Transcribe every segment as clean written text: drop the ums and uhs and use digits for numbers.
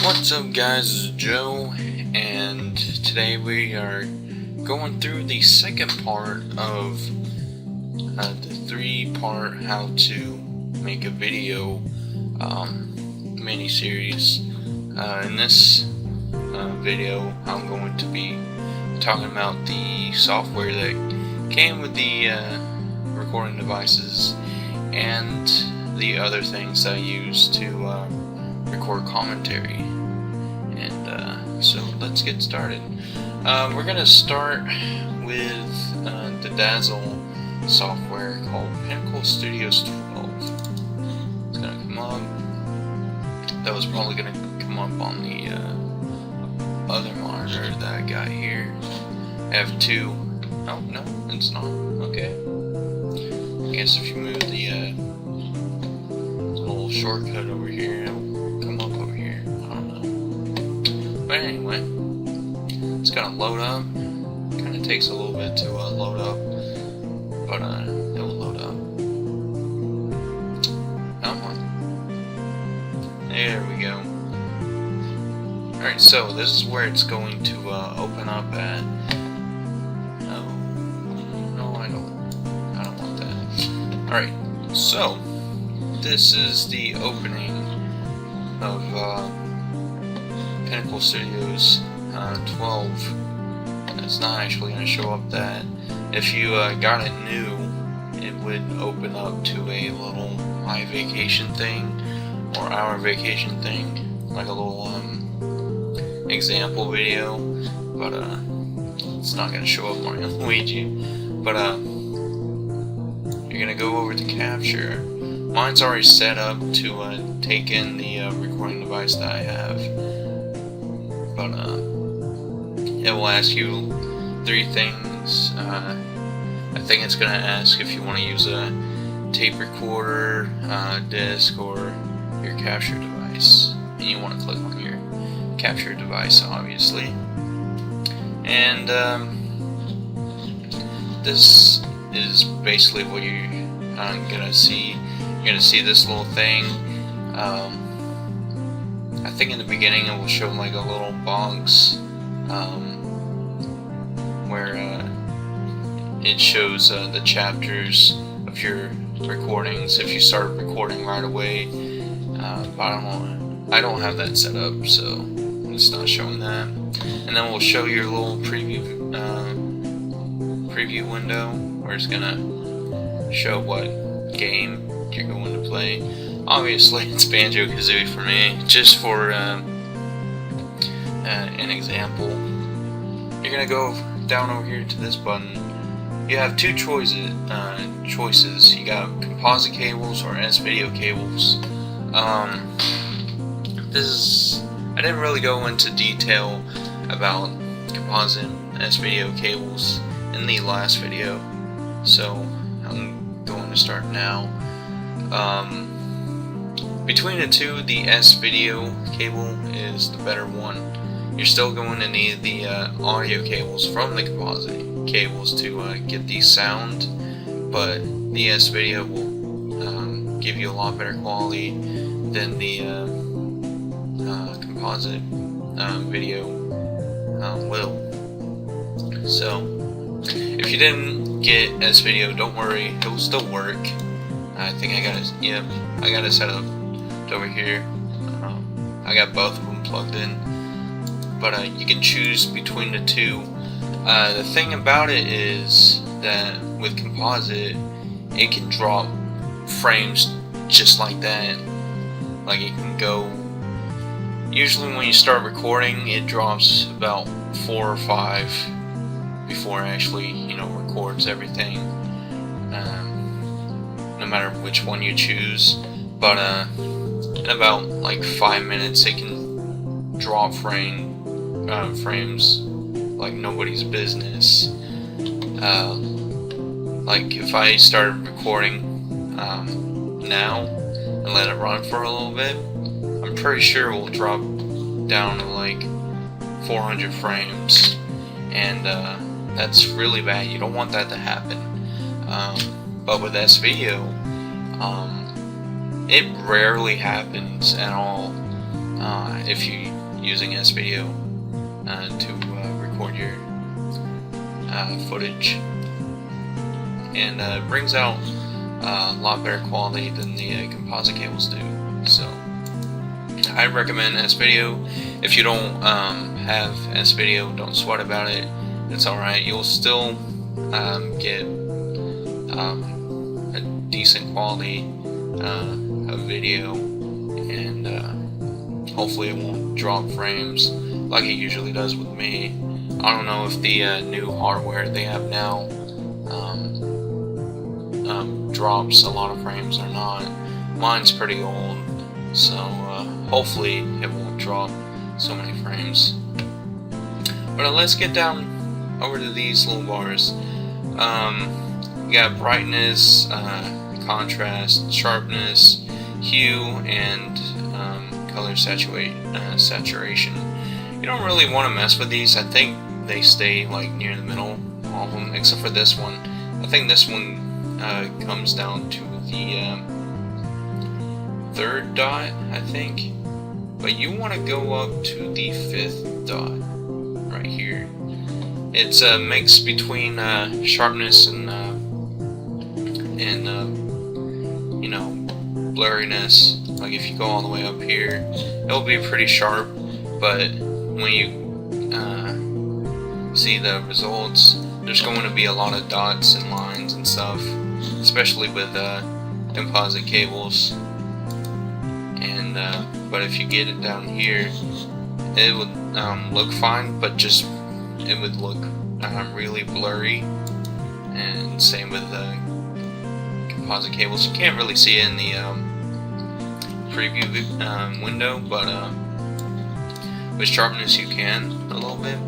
What's up guys, this is Joe, and today we are going through the second part of the three-part how to make a video mini-series. In this video I'm going to be talking about the software that came with the recording devices and the other things I use to record commentary. And so let's get started. We're gonna start with the Dazzle software called Pinnacle Studio 12. It's gonna come up. That was probably gonna come up on the other monitor that I got here. I have two. Oh no, it's not. Okay. I guess if you move the little shortcut over here, it'll come up over here. I don't know. But anyway, it's gonna load up. Kind of takes a little bit to load up, but it will load up. Come on. There we go. Alright, so this is where it's going to open up at. No, I don't want that. Alright, so this is the opening of Pinnacle Studios 12. It's not actually going to show up that. If you got it new, it would open up to a little My Vacation thing or Our Vacation thing, like a little example video, but it's not going to show up Mario and Luigi. But you're going to go over to Capture. Mine's already set up to take in the recording device that I have, but it will ask you three things. I think it's going to ask if you want to use a tape recorder, disc, or your capture device, and you want to click on your capture device, obviously. And this is basically what you're gonna see. You're gonna see this little thing. I think in the beginning it will show like a little box where it shows the chapters of your recordings if you start recording right away. But I don't have that set up, so it's not showing that. And then we'll show your little preview window where it's gonna show what game you're going to play. Obviously it's Banjo-Kazooie for me, just for an example. You're gonna go down over here to this button. You have two choices. You got composite cables or S-video cables. I didn't really go into detail about composite S-video cables in the last video, so I'm going to start now. Between the two, the S-video cable is the better one. You're still going to need the audio cables from the composite cables to get the sound, but the S-video will give you a lot better quality than the composite video will. So if you didn't get S-video, don't worry, it will still work. I think I got it. Yep, I got it set up over here. I got both of them plugged in, but you can choose between the two. The thing about it is that with composite, it can drop frames just like that. Like it can go. Usually when you start recording, it drops about 4 or 5 before it actually, records everything. No matter which one you choose, but in about like 5 minutes, it can drop frames like nobody's business. Like if I started recording now and let it run for a little bit, I'm pretty sure it will drop down to like 400 frames, and that's really bad. You don't want that to happen. But with S-video, it rarely happens at all. if you're using S-Video to record your footage, and it brings out a lot better quality than the composite cables do. So I recommend S-Video. If you don't have S-Video, don't sweat about it. It's alright. You'll still get a decent quality of video, and hopefully it won't drop frames like it usually does with me. I don't know if the new hardware they have now drops a lot of frames or not. Mine's pretty old, so hopefully it won't drop so many frames. But let's get down over to these little bars. You got brightness, contrast, sharpness, hue, and color saturation. You don't really want to mess with these. I think they stay like near the middle, all of them, except for this one. I think this one comes down to the third dot, I think. But you want to go up to the fifth dot right here. It's a mix between sharpness and you know, blurriness. Like if you go all the way up here, it'll be pretty sharp, but when you see the results, there's going to be a lot of dots and lines and stuff, especially with composite cables. And but if you get it down here, it would look fine, but just it would look really blurry. And same with the composite cables. You can't really see it in the preview window, but with sharpness you can a little bit.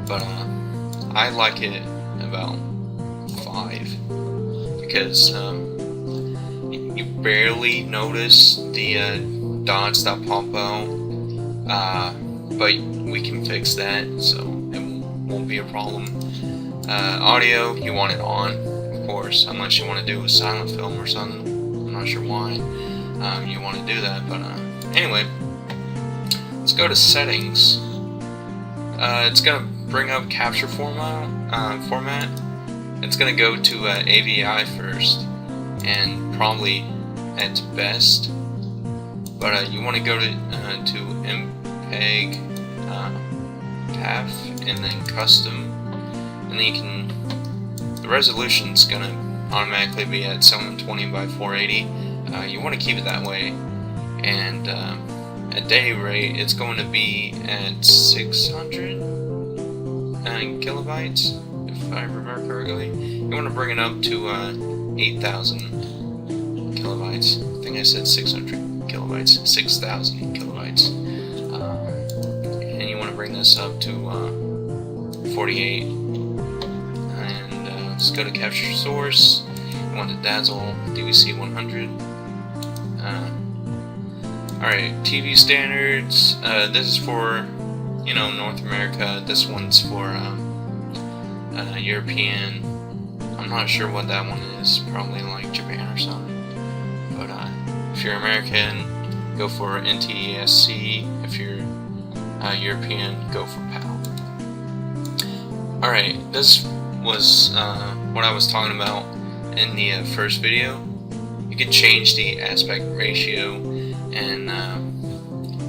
But I like it about 5 because you barely notice the dots that pop out, but we can fix that, so it won't be a problem. Audio, you want it on, of course, unless you want to do a silent film or something. I'm not sure why you want to do that, but anyway, let's go to settings. It's gonna bring up capture format. It's gonna go to AVI first, and probably at best. But you want to go to MPEG PAF and then custom, and then you can. The resolution's gonna automatically be at 720 by 480. You want to keep it that way, and at data rate it's going to be at 600 kilobytes, if I remember correctly. You want to bring it up to 8,000 kilobytes. I think I said 600 kilobytes, 6,000 kilobytes. And you want to bring this up to 48. And let's go to capture source. You want to dazzle DVC 100. Alright, TV standards. This is for, you know, North America. This one's for European. I'm not sure what that one is. Probably like Japan or something. But if you're American, go for NTSC. If you're European, go for PAL. Alright, this was what I was talking about in the first video. You can change the aspect ratio and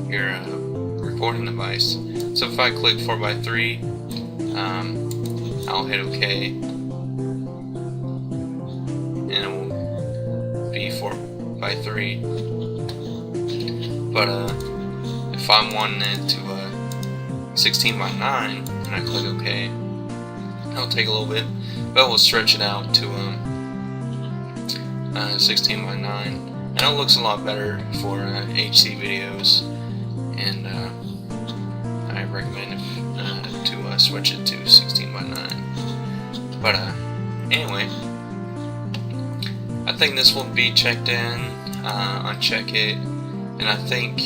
your recording device. So if I click 4:3, I'll hit OK, and it will be 4:3. But if I wanted it to 16:9 and I click OK, it'll take a little bit, but we'll stretch it out to 16:9. And it looks a lot better for HC videos, and I recommend to switch it to 16:9. But anyway, I think this will be checked in, uncheck it, and I think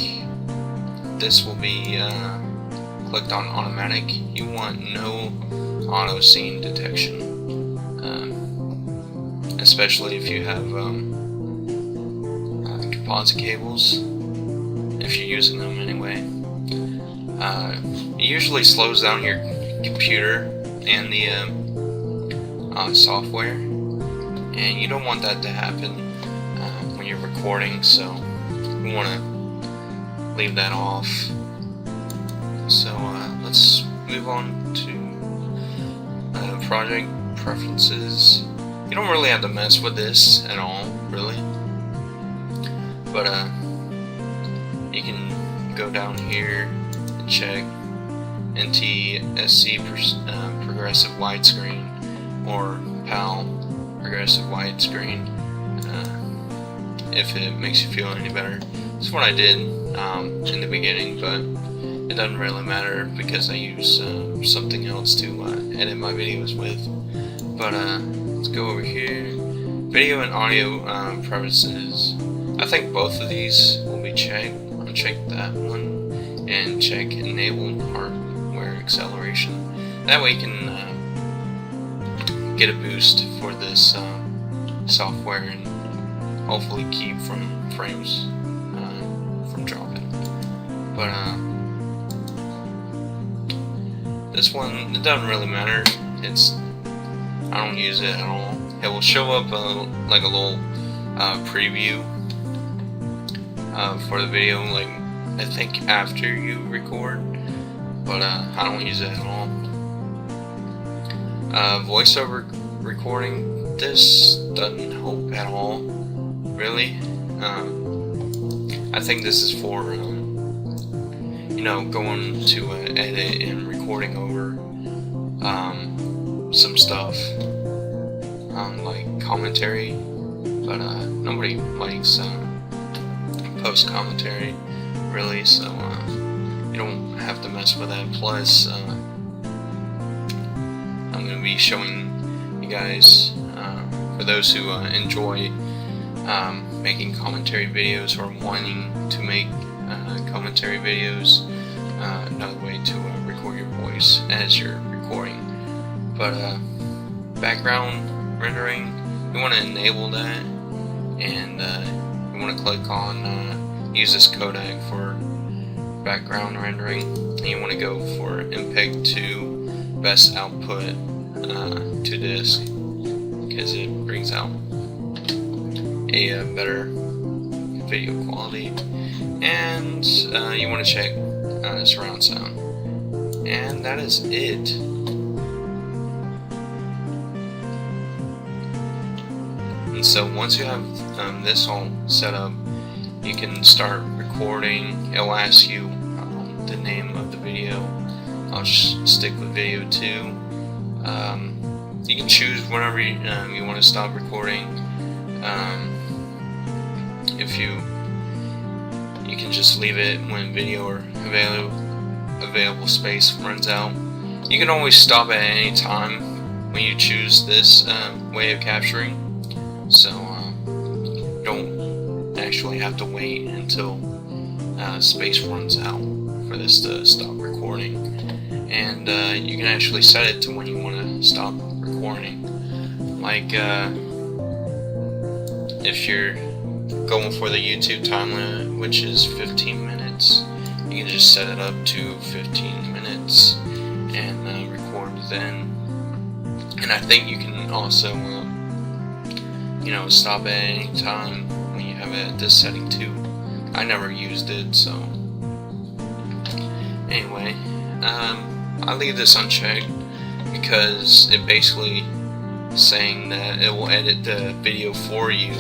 this will be clicked on automatic. You want no auto scene detection, especially if you have composite cables, if you're using them anyway. It usually slows down your computer and the software, and you don't want that to happen when you're recording, so you want to leave that off. So let's move on to project preferences. You don't really have to mess with this at all, really, but you can go down here and check NTSC progressive widescreen or PAL progressive widescreen, if it makes you feel any better. That's what I did in the beginning, but it doesn't really matter because I use something else to edit my videos with. But let's go over here. Video and audio preferences. I think both of these will be checked. Uncheck that one and check enable hardware acceleration. That way you can get a boost for this software and hopefully keep frames from dropping. But this one, it doesn't really matter. I don't use it at all. It will show up like a little preview for the video, like I think after you record, but I don't use it at all. Voiceover recording, this doesn't help at all, really. I think this is for going to edit and recording over some stuff like commentary, but nobody likes post commentary, really, so you don't have to mess with that. Plus I'm going to be showing you guys, for those who enjoy making commentary videos or wanting to make commentary videos, another way to record your voice as you're recording. But background rendering, you want to enable that, and you want to click on use this codec for background rendering, and you want to go for MPEG 2 best output to disk, because it brings out a better video quality. And you want to check surround sound, and that is it. And so once you have this all set up, you can start recording. It'll ask you the name of the video. I'll just stick with video 2. You can choose whenever you want to stop recording. If you can just leave it when video or available space runs out. You can always stop at any time when you choose this way of capturing, so you don't actually have to wait until space runs out for this to stop recording. And you can actually set it to when you want to stop recording. Like if you're going for the YouTube time limit, which is 15 minutes, you can just set it up to 15 minutes and record then. And I think you can also stop at any time when you have it at this setting too. I never used it, so anyway, I leave this unchecked because it basically is saying that it will edit the video for you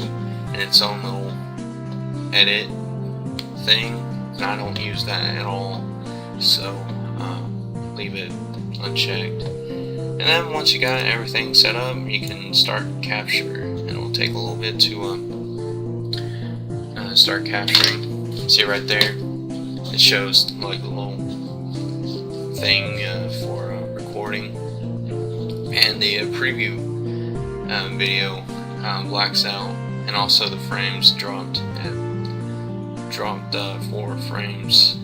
in its own little edit thing, and I don't use that at all, so leave it unchecked. And then once you got everything set up, you can start capture, and it'll take a little bit to start capturing. See right there, it shows like a little thing for recording, and the preview video blacks out, and also the frames dropped 4 frames,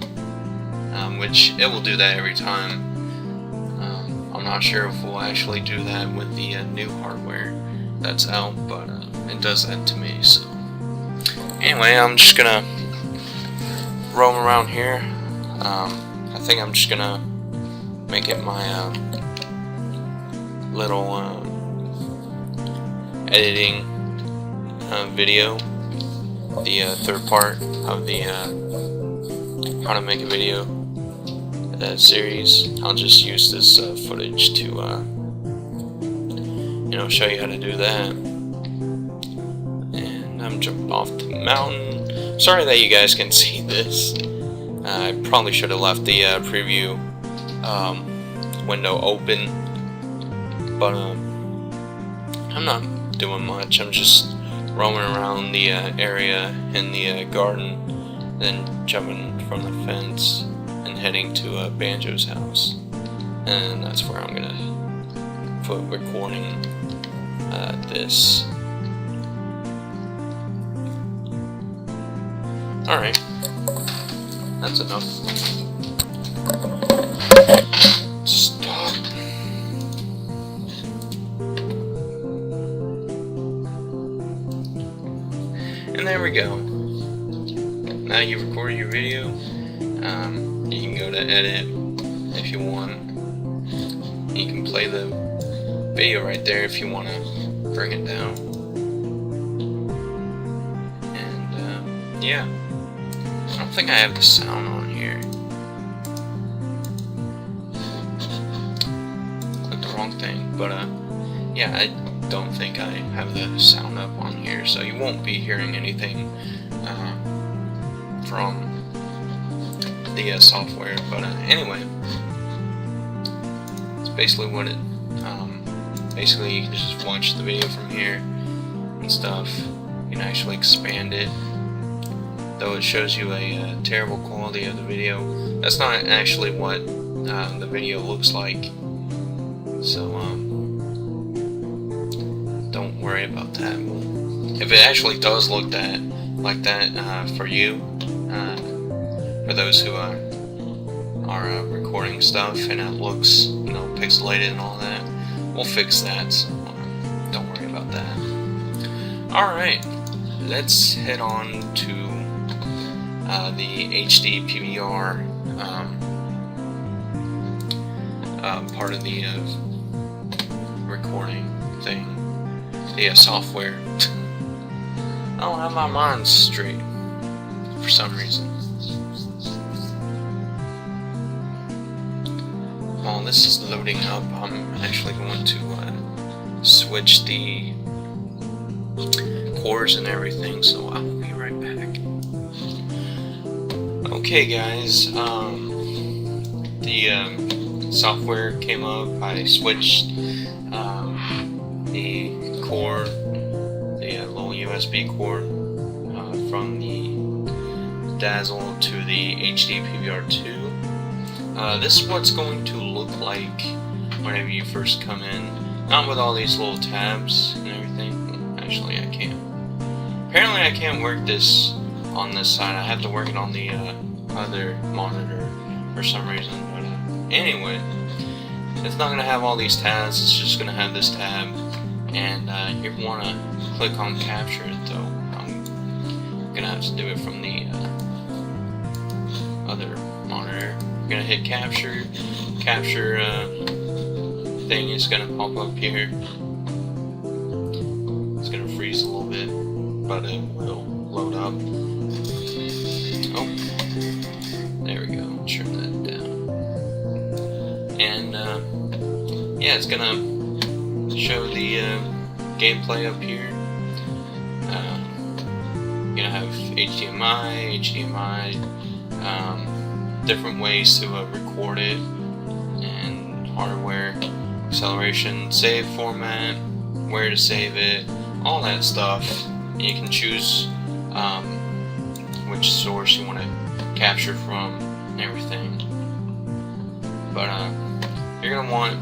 which it will do that every time. I'm not sure if we'll actually do that with the new hardware that's out, but it does that to me. So anyway, I'm just gonna roam around here. I think I'm just gonna make it my little editing video, the third part of the how to make a video series. I'll just use this footage to show you how to do that. And I'm jumping off the mountain. Sorry that you guys can see this. I probably should have left the preview window open, but I'm not doing much. I'm just roaming around the area in the garden, then jumping from the fence and heading to Banjo's house, and that's where I'm gonna put recording this. Alright, that's enough. Stop. And there we go. Now you record your video. You can go to edit if you want. You can play the video right there if you want to bring it down. And yeah, I don't think I have the sound on here. Clicked the wrong thing, but yeah, I don't think I have the sound up on here, so you won't be hearing anything from the software. But anyway, it's basically what it basically you can just watch the video from here and stuff. You can actually expand it, though it shows you a terrible quality of the video. That's not actually what the video looks like, so don't worry about that. If it actually does look like that for you, for those who are recording stuff and it looks pixelated and all that, we'll fix that, so don't worry about that. Alright, let's head on to the HD PVR part of the recording thing, the software. I don't have my mind straight for some reason. While this is loading up, I'm actually going to switch the chords and everything, so I will be right back. Okay guys, the software came up. I switched the cord, the little USB cord, from the Dazzle to the HD PVR2. This is what's going to look like whenever you first come in. Not with all these little tabs and everything. Actually, I can't. Apparently, I can't work this on this side. I have to work it on the other monitor for some reason. But anyway, it's not going to have all these tabs. It's just going to have this tab. And you want to click on capture it, though. I'm going to have to do it from the other monitor. I'm gonna hit capture. Capture thing is gonna pop up here. It's gonna freeze a little bit, but it will load up. Oh, there we go. Turn that down. And yeah, it's gonna show the gameplay up here. You're gonna have HDMI, different ways to record it, and hardware, acceleration, save format, where to save it, all that stuff. And you can choose which source you want to capture from and everything. But you're going to want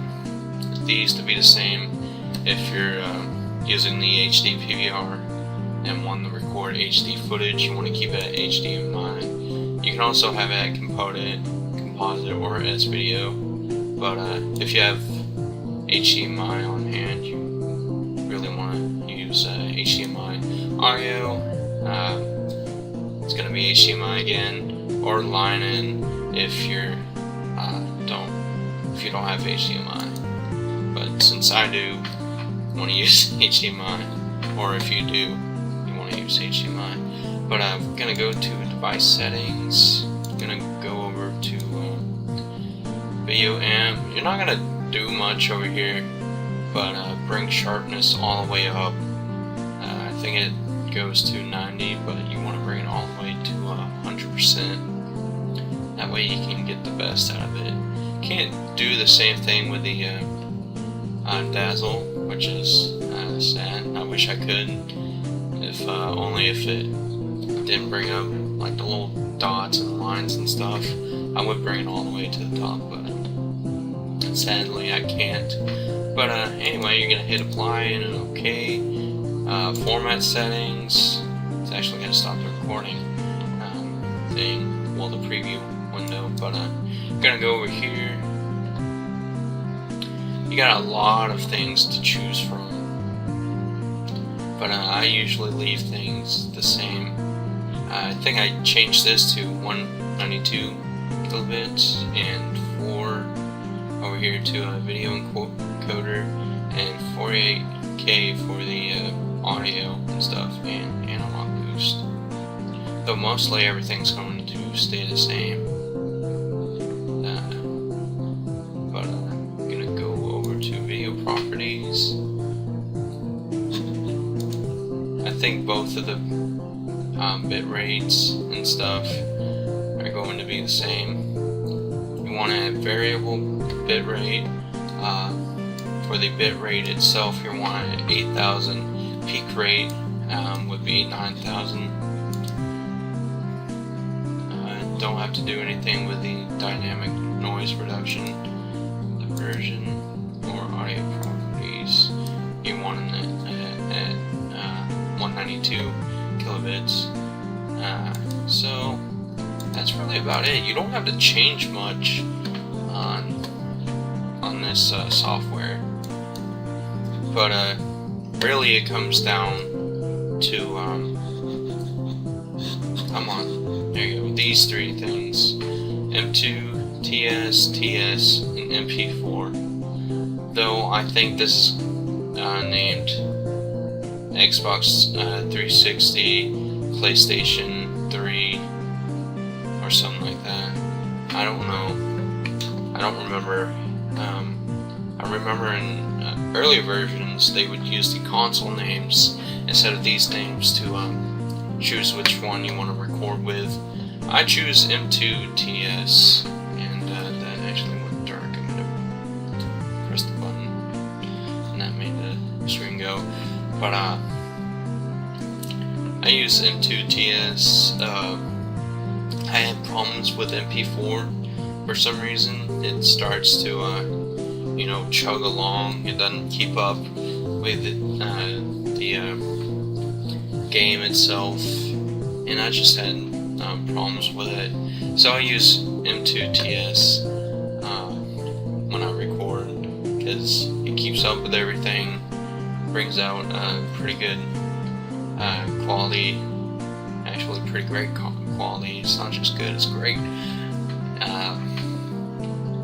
these to be the same if you're using the HD PVR and want to record HD footage. You want to keep it at HDMI. You can also have it at composite or S video, but if you have HDMI on hand, you really want to use HDMI audio. It's going to be HDMI again. or line in if you don't have HDMI. But since I do want to use HDMI, or if you do, you want to use HDMI. But I'm gonna go to device settings. Gonna go over to video amp. You're not gonna do much over here, but bring sharpness all the way up. I think it goes to 90, but you want to bring it all the way to 100%. That way you can get the best out of it. Can't do the same thing with the dazzle, which is sad. I wish I could. If only if it didn't bring up like the little dots and lines and stuff, I would bring it all the way to the top, but sadly I can't. But anyway, you're gonna hit apply and an OK. Format settings. It's actually gonna stop the recording thing, well, the preview window. But I'm gonna go over here. You got a lot of things to choose from, but I usually leave things the same. I think I changed this to 192 kilobits and 4 over here to a video encoder and 48K for the audio and stuff and analog boost. Though mostly everything's going to stay the same. But I'm gonna go over to video properties. I think both of the bit rates and stuff are going to be the same. You want to have variable bit rate. For the bit rate itself, you want an 8,000. Peak rate would be 9,000. Don't have to do anything with the dynamic noise reduction, diversion, or audio properties. You want it at 192 kilobits. So that's really about it. You don't have to change much on this software, but really it comes down to come on, there you go, these three things: M2, TS, TS, and MP4. Though I think this is named Xbox 360, PlayStation 3, or something like that. I don't know. I don't remember. I remember in earlier versions they would use the console names instead of these names to choose which one you want to record with. I choose M2 TS, and that actually went dark. I'm gonna press the button, and that made the screen go. But I use M2 TS. I had problems with MP4 for some reason. It starts to chug along. It doesn't keep up with the game itself, and I just had problems with it. So I use M2 TS when I record, because it keeps up with everything, brings out pretty good quality, actually pretty great quality. It's not just good, it's great.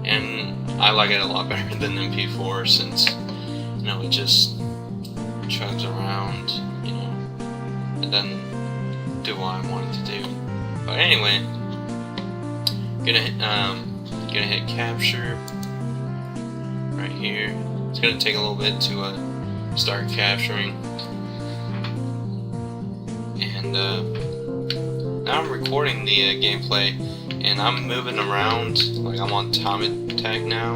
And I like it a lot better than MP4, since it just chugs around, it doesn't do what I want it to do. But anyway, gonna hit capture right here. It's gonna take a little bit to start capturing, and now I'm recording the gameplay, and I'm moving around like I'm on time attack now.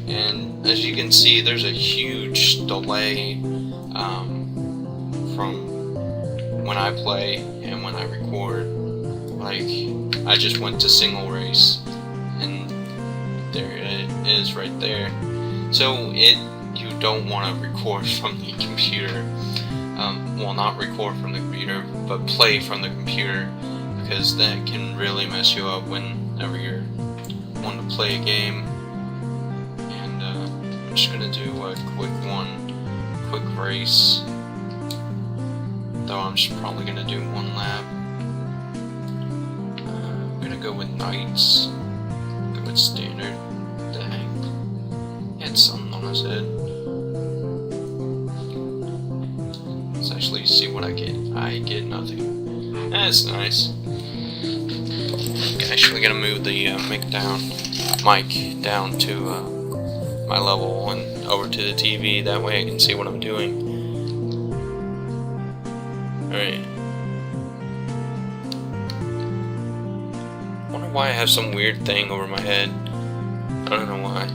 And as you can see, there's a huge delay from when I play and when I record. Like, I just went to single race, and there it is right there. So you don't want to record from the computer. Well, not record from the computer, but play from the computer, because that can really mess you up whenever you're wanting to play a game. And I'm just gonna do a quick race. Though I'm just probably gonna do one lap. I'm gonna go with nights. Go with standard. Dang. He had something on his head. Let's actually see what I get. I get nothing. That's nice. I'm actually gonna move the mic down to my level and over to the TV. That way I can see what I'm doing. Alright. Wonder why I have some weird thing over my head. I don't know why.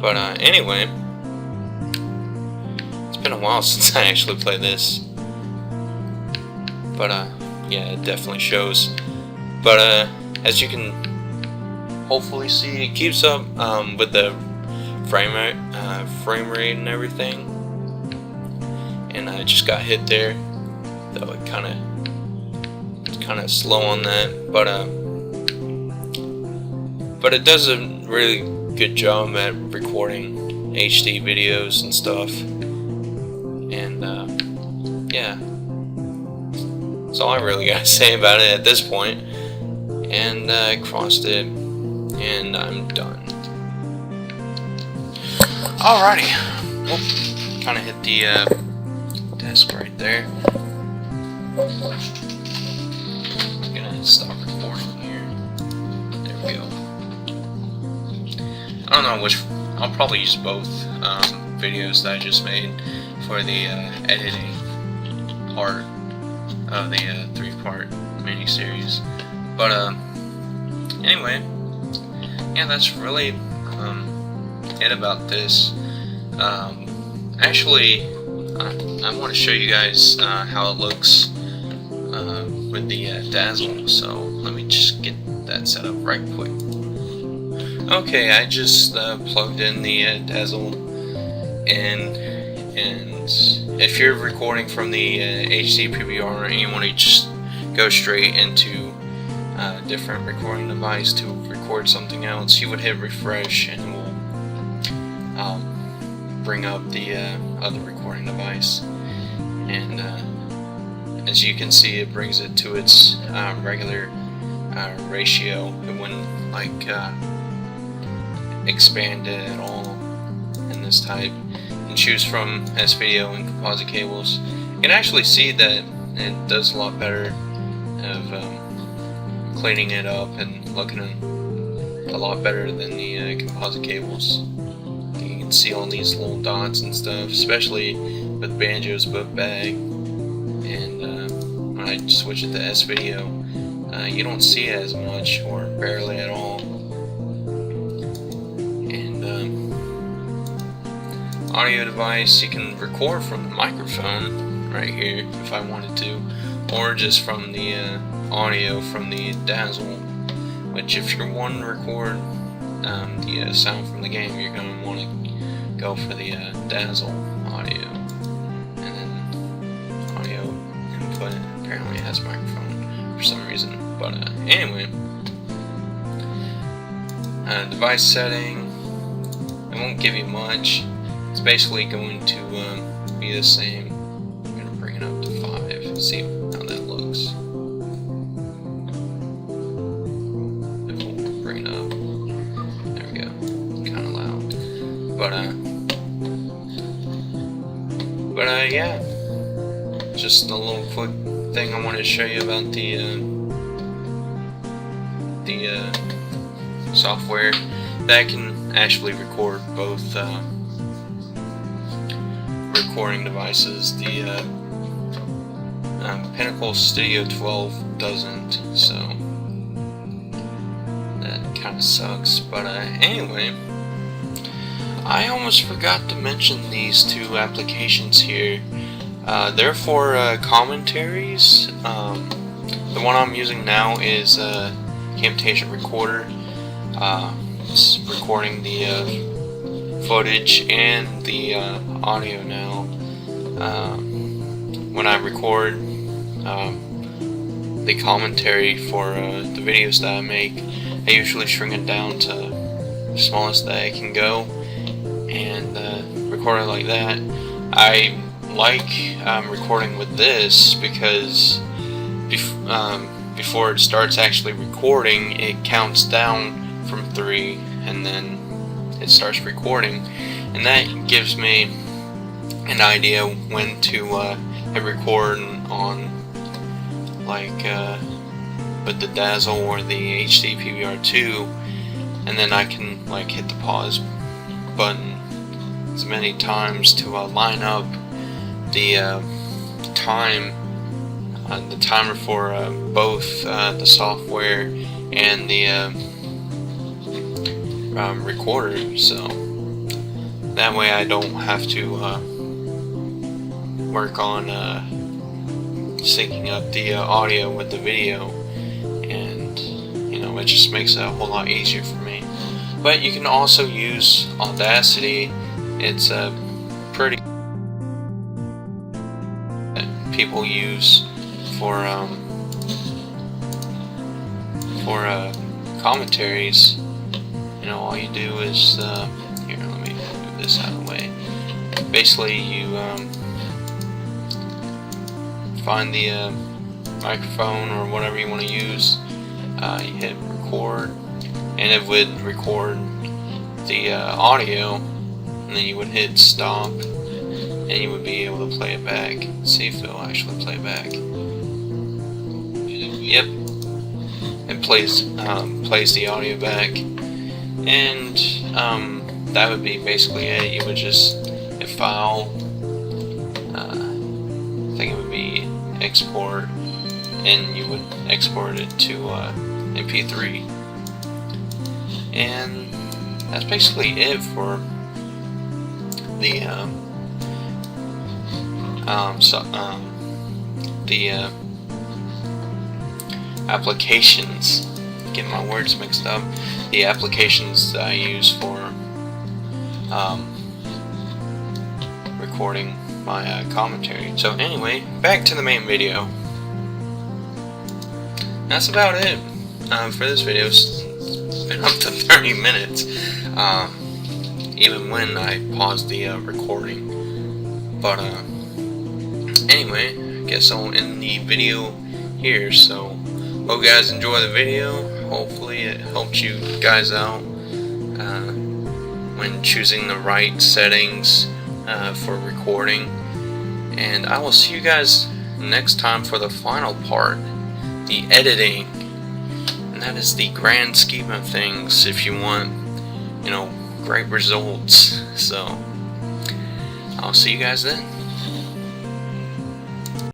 But anyway, it's been a while since I actually played this. But yeah, it definitely shows. But as you can hopefully see, it keeps up with the frame rate and everything. And I just got hit there, though it's kind of slow on that. But it does a really good job at recording HD videos and stuff. And yeah, that's all I really gotta say about it at this point. And I crossed it, and I'm done. Alrighty, well, kind of hit the desk right there. I'm gonna stop recording here. There we go. I don't know which. I'll probably use both videos that I just made for the editing part of the 3-part mini-series. But anyway, yeah, that's really it about this. Actually, I want to show you guys how it looks with the dazzle. So let me just get that set up right quick. Okay, I just plugged in the dazzle in, and if you're recording from the HD PVR and you want to just go straight into a different recording device to record something else, you would hit refresh and it will bring up the other recording device. And as you can see, it brings it to its regular ratio. It wouldn't like expand it at all in this type. And choose from S-video and composite cables. You can actually see that it does a lot better of cleaning it up and looking a lot better than the composite cables. You can see all these little dots and stuff, especially with Banjo's book bag. And when I switch it to S-video, you don't see it as much or barely at all. And audio device, you can record from the microphone right here if I wanted to, or just from the audio from the dazzle, which if you're wanting to record the sound from the game, you're going to want to go for the dazzle audio. And then audio input apparently has microphone for some reason. But anyway, device setting, it won't give you much. It's basically going to be the same. I'm going to bring it up to 5, see how that looks. It won't bring it up. There we go. Kind of loud. But yeah, just a little quick thing I wanted to show you about the software that can actually record both recording devices. The Pinnacle Studio 12 doesn't, so that kind of sucks. But anyway, I almost forgot to mention these two applications here. They're for commentaries. The one I'm using now is Camtasia Recorder. It's recording the footage and the audio now. When I record the commentary for the videos that I make, I usually shrink it down to the smallest that I can go and record it like that. I like recording with this because before it starts actually recording, it counts down from 3, and then it starts recording, and that gives me an idea when to hit record on, like with the Dazzle or the HD PVR2, and then I can like hit the pause button as many times to line up the the timer for both the software and the recorder, so that way I don't have to work on syncing up the audio with the video, and it just makes it a whole lot easier for me. But you can also use Audacity. It's a pretty people use for commentaries. All you do is here, let me move this out of the way. Basically, you find the microphone or whatever you want to use. You hit record, and it would record the audio, and then you would hit stop, and you would be able to play it back. See if it'll actually play back. Yep, it plays the audio back, and that would be basically it. You would just hit file. I think it would be export, and you would export it to MP3, and that's basically it for the applications. Getting my words mixed up. The applications that I use for recording my commentary. So anyway, back to the main video. That's about it for this video. It's been up to 30 minutes, even when I paused the recording. But anyway, I guess I'll end the video here. So hope you guys enjoy the video. Hopefully it helps you guys out when choosing the right settings for recording. And I will see you guys next time for the final part, the editing. And that is the grand scheme of things if you want, great results. So I'll see you guys then.